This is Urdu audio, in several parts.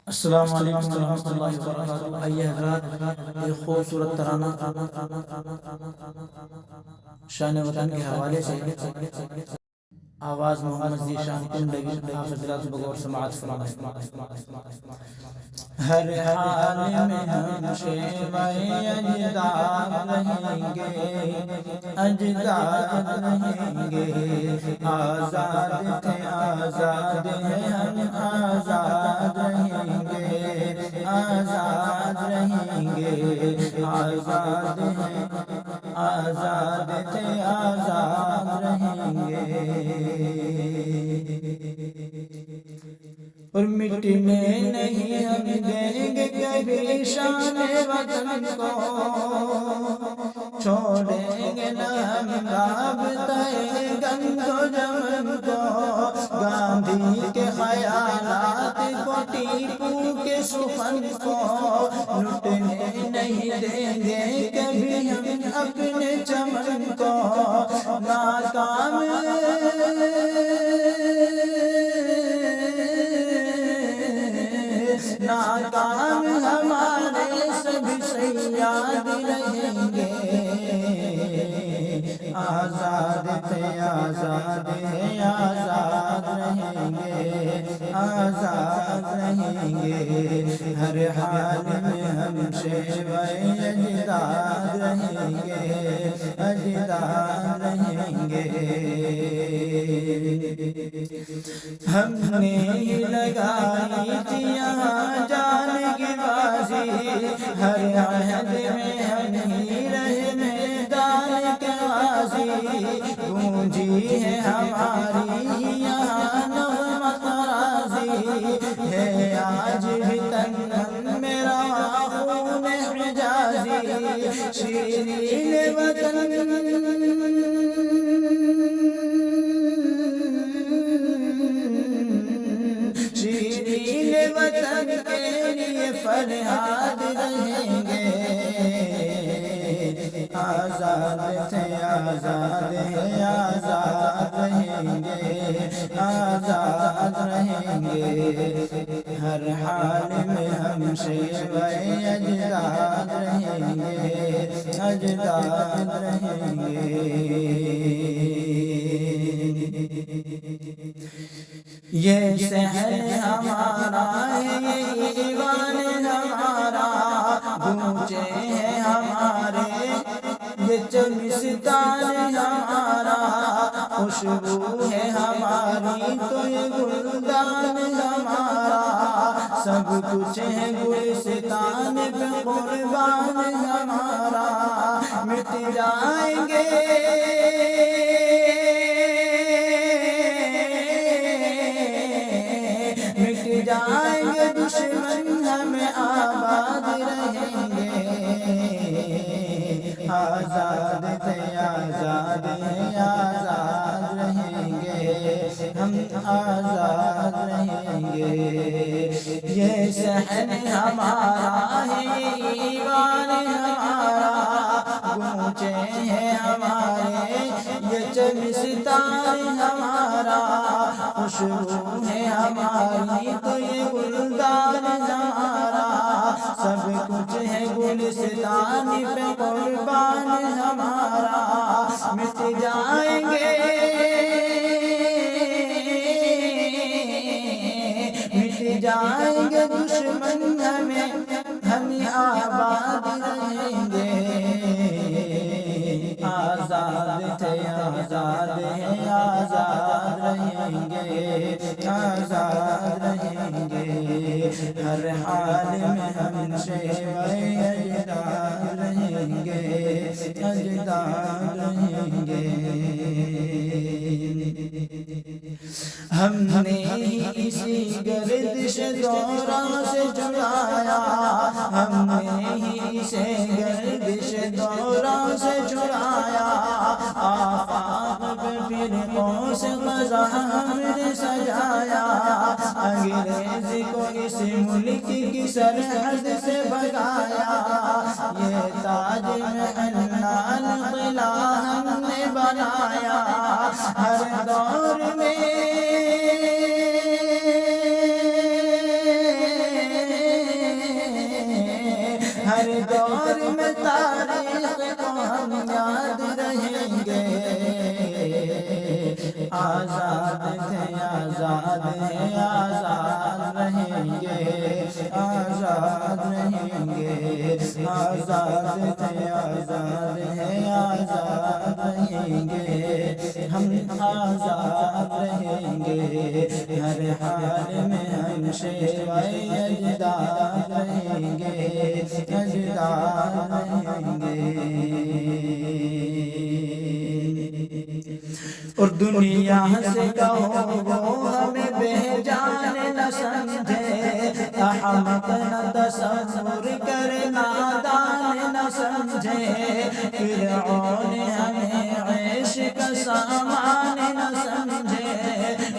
السلام علیکم ورحمۃ اللہ وبرکاتہ۔ آئیے حضرات ایک خوبصورت ترانہ شان وطن کے حوالے سے آواز محمد ذیشان کنڈگی آپ حضرات بغور سماعت فرمائیں۔ ہر حال میں ہم شیوائے اجداد رہیں گے، اجداد رہیں گے، آزاد تھے آزاد ہیں ہم، آزاد رہیں گے، آزاد رہیں گے، آزاد ہیں آزاد تھے آزاد رہیں گے، اور مٹنے نہیں ہم دیں گے کبھی شان وطن کو، چھوڑیں گے نہ ہم رابطہ گنگ و جمن کو، گاندھی کے خیالات کو، ٹیپو کے سخن کو لٹنے نہیں دیں گے کبھی ہم اپنے چمن کو، ناکام ناکام ہمارے سب صیاد رہیں گے، آزاد تھے آزاد ہیں آزاد رہیں گے، آزاد رہیں گے، ہر حال میں ہم شیوائے اجداد رہیں گے، اجداد رہیں گے، ہم نے ہی لگائی تھی یہاں جان کی بازی، ہر عہد میں ہم ہی رہے میدان کے غازی، گونجی ہے ہماری یہاں نغمہ ترازی، ہے آج بھی تن میرا خون حجازی، شیرین وطن شیرین وطن کے لیے فریاد رہیں گے، آزاد تھے آزاد ہیں آزاد رہیں گے، آزاد رہیں گے، ہر حال میں ہم شیوائے اجداد رہیں گے، اجداد رہیں گے، یہ شہر ہمارا ہے یہ ایوان ہمارا، گونجے ہیں ہمارے یہ چمستان ہمارا، خوشبو ہے ہماری تو یہ گلدان ہمارا، سب کچھ ہے گلستان پہ قربان ہمارا، مٹ جائیں گے جائیں گے دشمن ہمیں آباد رہیں گے، آزاد تھے آزاد ہیں آزاد رہیں گے، ہم آزاد رہیں گے، یہ صحن ہمارا ہے ایوان ہمارا، گونجے ہیں ہمارے یہ چمستان ہمارا، خوشبو ہے ہماری تو یہ گلدان ہمارا، سب کچھ ہے گلستان پہ قربان ہمارا، مٹ جائیں گے مٹ جائیں گے دشمن ہم آباد رہیں گے، آزاد تھے آزاد ہیں آزاد رہیں گے، آزاد رہیں گے، ہر حال میں ہم شیوائے اجداد رہیں گے، اجداد رہیں گے، ہم نے ہی اسی گردش دوران سے چھڑایا، ہم نے ہی اسے گردش دوران سے چھڑایا، آفاق پہ فرقوں سے قضا ہم نے سجایا، انگریز کو اس ملک کی سرحد سے بھگایا، یہ تاج محل قلعہ ہم نے بنایا، ہر دور میں رہیں گے، آزاد رہیں گے، آزاد تھے آزاد ہیں آزاد رہیں گے، ہم آزاد رہیں گے، ہر حال میں ہم شیوائے اجداد رہیں گے، اجداد رہیں گے۔ اور دنیا سے کہو وہ ہمیں بے جان نہ سمجھے، احمق نہ تصور کرے، نادان نہ سمجھے، فرعون ہمیں عیش کا سامان نہ سمجھے،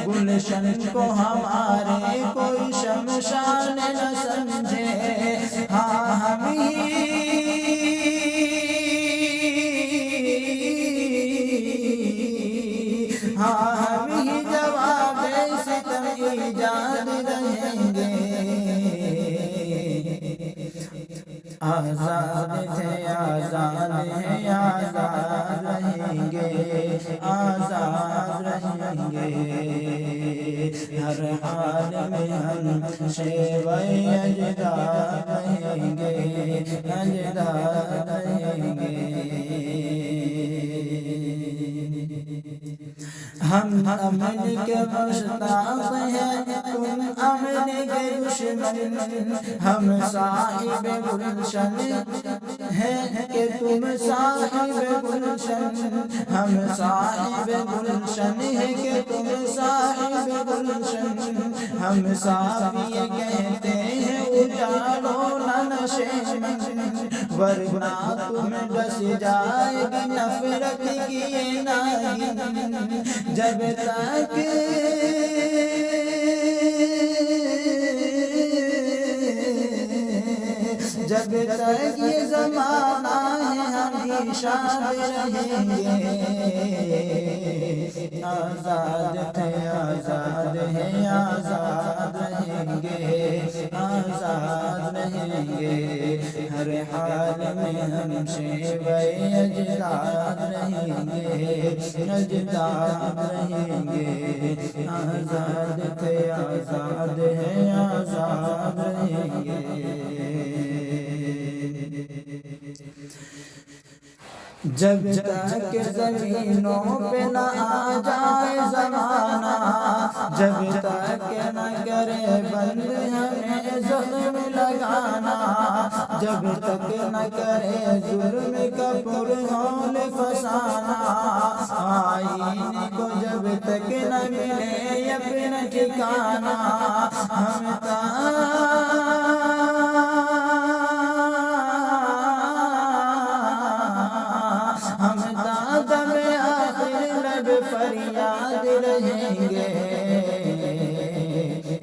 گلشن کو ہمارے کوئی شمشان نہ سمجھے، ہاں ہم ہی جواب ستم ایجاد رہیں گے، آزاد تھے آزاد ہیں آزاد رہیں گے، آزاد رہیں گے، ہر حال میں ہم شیوائے اجداد رہیں گے، اجداد رہیں گے۔ ہم امن کے مشتاق ہیں، تم امن کے دشمن، ہم صاحب گلشن ہیں کہ تم صاحب گلشن، ہم صاحب گلشن ہیں کہ تم صاحب گلشن، ہم صاحب یہ کہتے ہیں اجالو نہ نشے من، ورنہ تم ڈس جائے گی نفرت کی یہ ناگن، جب تک یہ زمانہ ہے ہمیشہ رہیں گے، آزاد تھے آزاد ہیں آزاد رہیں گے، آزاد رہیں گے، ہر حال میں ہم شیوائے اجداد رہیں گے، اجداد رہیں گے، آزاد تھے آزاد ہیں آزاد رہیں گے۔ جب تک زمینوں پہ نہ آ جائے زمانہ، جب تک نہ کرے بند ہمیں زخم لگانا، جب تک نہ کرے ظلم کا پرہول فسانہ، آئین کو جب تک نہ ملے اپنا ٹھکانہ، ہم دم آخر لب فریاد رہیں گے،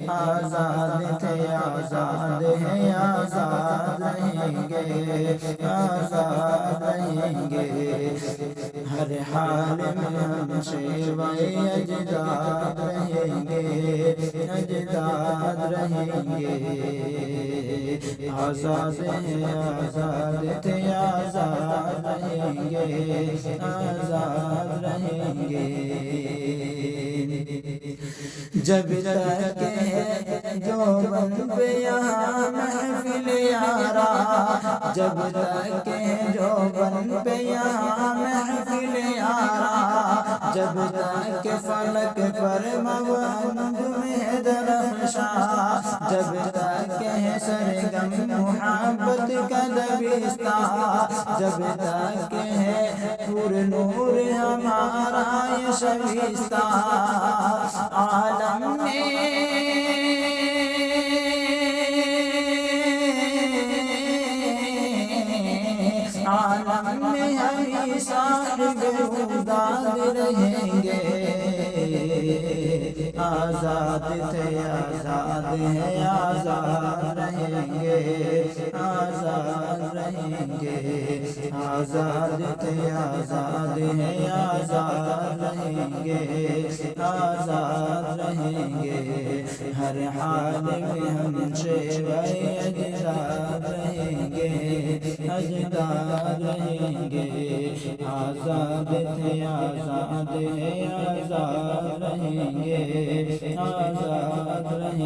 آزاد تھے آزاد ہیں آزاد رہیں گے، آزاد رہیں گے، ہر حال میں ہم شیوائے اجداد رہیں گے، اجداد رہیں گے، آزاد ہیں آزاد تھے آزاد رہیں گے، آزاد رہیں گے، جب تک ہے جو بن پہ یہاں محفل یارا، جب تک ہے جو بن پہ یہاں محفل یارا، جب تک فلک پر موج میں درخشاں، جب تک ہے سرگم محبت کا دبستان، جب تک ہے پر نور ہمارا یہ شبستان، عالم میں ہم صاحب خداد رہیں گے، آزاد تھے آزاد ہیں آزاد رہیں گے، آزاد رہیں گے، آزاد تھے آزاد ہیں آزاد رہیں گے، آزاد رہیں گے، ہر حال میں ہم شیوائے اجداد رہیں گے، اجداد رہیں گے، آزاد تھے آزاد ہیں آزاد رہیں گے، آزاد رہیں گے۔